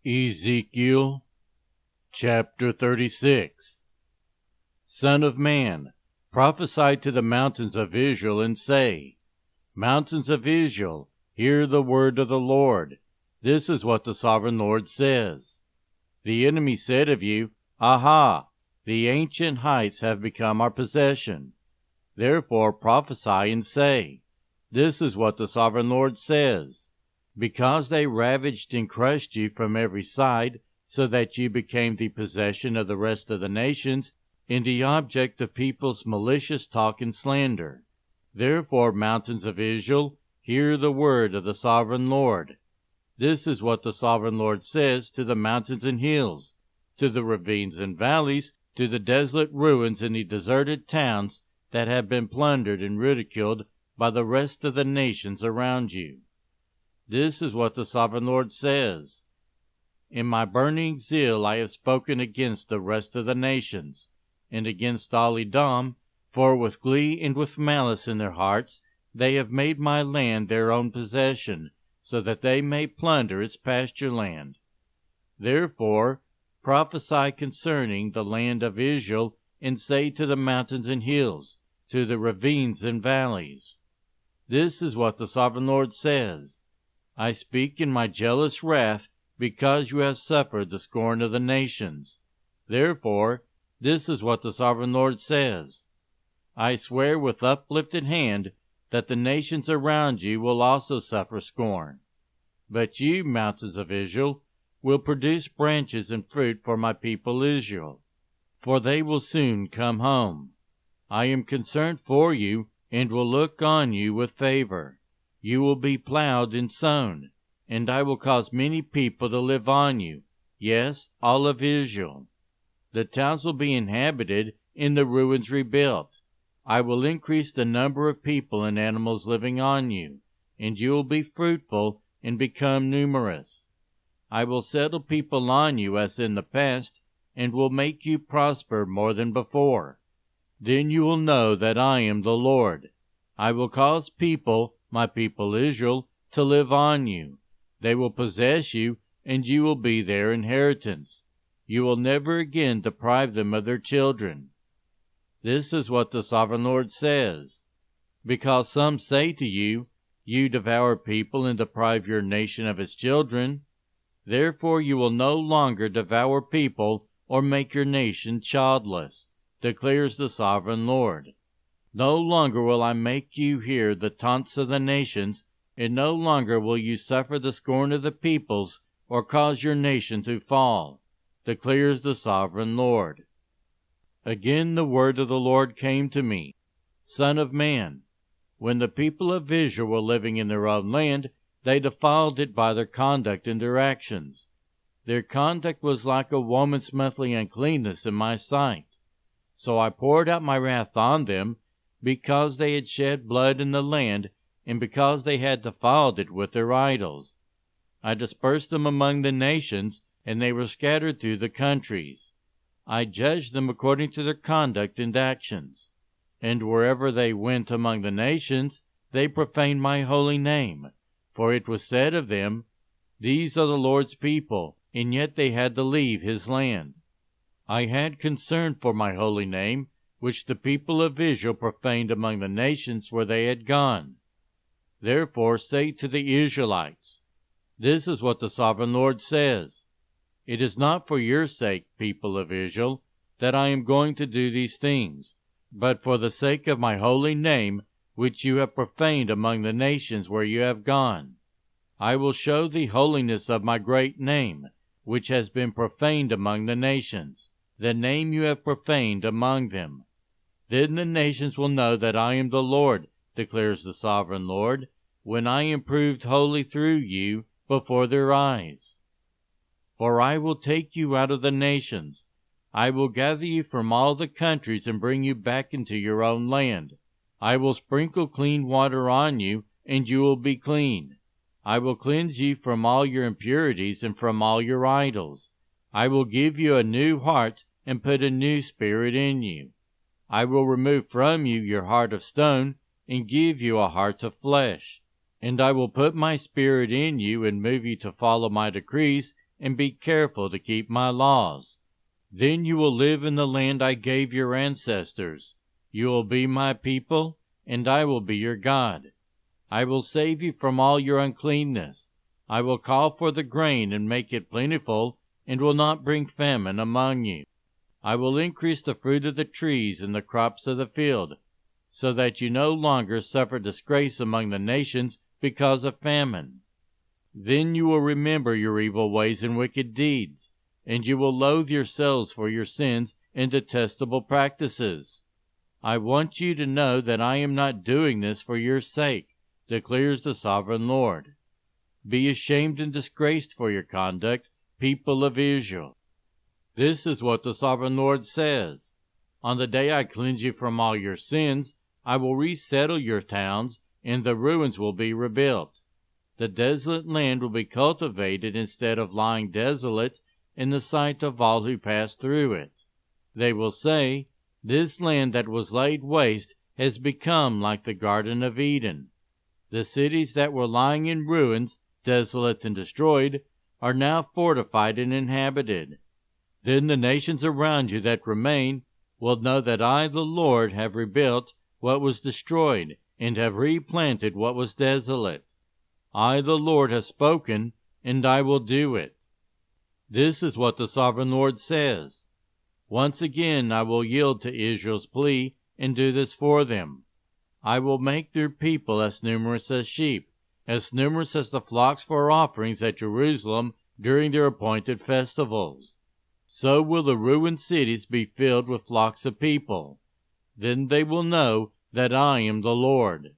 Ezekiel chapter 36. Son of man, prophesy to the mountains of Israel, and say, Mountains of Israel, hear the word of the Lord. This is what the sovereign Lord says. The enemy said of you, Aha! The ancient heights have become our possession. Therefore prophesy and say, This is what the sovereign Lord says. Because they ravaged and crushed you from every side, so that you became the possession of the rest of the nations, and the object of people's malicious talk and slander. Therefore, mountains of Israel, hear the word of the sovereign Lord. This is what the sovereign Lord says to the mountains and hills, to the ravines and valleys, to the desolate ruins and the deserted towns that have been plundered and ridiculed by the rest of the nations around you. This is what the sovereign Lord says. In my burning zeal I have spoken against the rest of the nations, and against all Edom, for with glee and with malice in their hearts they have made my land their own possession, so that they may plunder its pasture land. Therefore prophesy concerning the land of Israel, and say to the mountains and hills, to the ravines and valleys, This is what the sovereign Lord says. I speak in my jealous wrath, because you have suffered the scorn of the nations. Therefore, this is what the sovereign Lord says. I swear with uplifted hand that the nations around you will also suffer scorn. But you, mountains of Israel, will produce branches and fruit for my people Israel, for they will soon come home. I am concerned for you, and will look on you with favor. You will be plowed and sown, and I will cause many people to live on you, yes, all of Israel. The towns will be inhabited, and the ruins rebuilt. I will increase the number of people and animals living on you, and you will be fruitful and become numerous. I will settle people on you as in the past, and will make you prosper more than before. Then you will know that I am the Lord. I will cause people, my people Israel, to live on you. They will possess you, and you will be their inheritance. You will never again deprive them of their children. This is what the sovereign Lord says. Because some say to you, You devour people and deprive your nation of its children, therefore you will no longer devour people or make your nation childless, declares the sovereign Lord. No longer will I make you hear the taunts of the nations, and no longer will you suffer the scorn of the peoples, or cause your nation to fall, declares the sovereign Lord. Again the word of the Lord came to me, Son of man, when the people of Israel were living in their own land, they defiled it by their conduct and their actions. Their conduct was like a woman's monthly uncleanness in my sight. So I poured out my wrath on them, because they had shed blood in the land, and because they had defiled it with their idols. I dispersed them among the nations, and they were scattered through the countries. I judged them according to their conduct and actions. And wherever they went among the nations, they profaned my holy name. For it was said of them, These are the Lord's people, and yet they had to leave his land. I had concern for my holy name, which the people of Israel profaned among the nations where they had gone. Therefore say to the Israelites, This is what the sovereign Lord says. It is not for your sake, people of Israel, that I am going to do these things, but for the sake of my holy name, which you have profaned among the nations where you have gone. I will show the holiness of my great name, which has been profaned among the nations, the name you have profaned among them. Then the nations will know that I am the Lord, declares the sovereign Lord, when I am proved holy through you before their eyes. For I will take you out of the nations. I will gather you from all the countries and bring you back into your own land. I will sprinkle clean water on you, and you will be clean. I will cleanse you from all your impurities and from all your idols. I will give you a new heart and put a new spirit in you. I will remove from you your heart of stone and give you a heart of flesh. And I will put my spirit in you and move you to follow my decrees and be careful to keep my laws. Then you will live in the land I gave your ancestors. You will be my people, and I will be your God. I will save you from all your uncleanness. I will call for the grain and make it plentiful, and will not bring famine among you. I will increase the fruit of the trees and the crops of the field, so that you no longer suffer disgrace among the nations because of famine. Then you will remember your evil ways and wicked deeds, and you will loathe yourselves for your sins and detestable practices. I want you to know that I am not doing this for your sake, declares the sovereign Lord. Be ashamed and disgraced for your conduct, people of Israel. This is what the sovereign Lord says. On the day I cleanse you from all your sins, I will resettle your towns, and the ruins will be rebuilt. The desolate land will be cultivated instead of lying desolate in the sight of all who pass through it. They will say, "This land that was laid waste has become like the Garden of Eden." The cities that were lying in ruins, desolate and destroyed, are now fortified and inhabited. Then the nations around you that remain will know that I, the Lord, have rebuilt what was destroyed, and have replanted what was desolate. I, the Lord, have spoken, and I will do it. This is what the sovereign Lord says. Once again I will yield to Israel's plea and do this for them. I will make their people as numerous as sheep, as numerous as the flocks for offerings at Jerusalem during their appointed festivals. So will the ruined cities be filled with flocks of people. Then they will know that I am the Lord.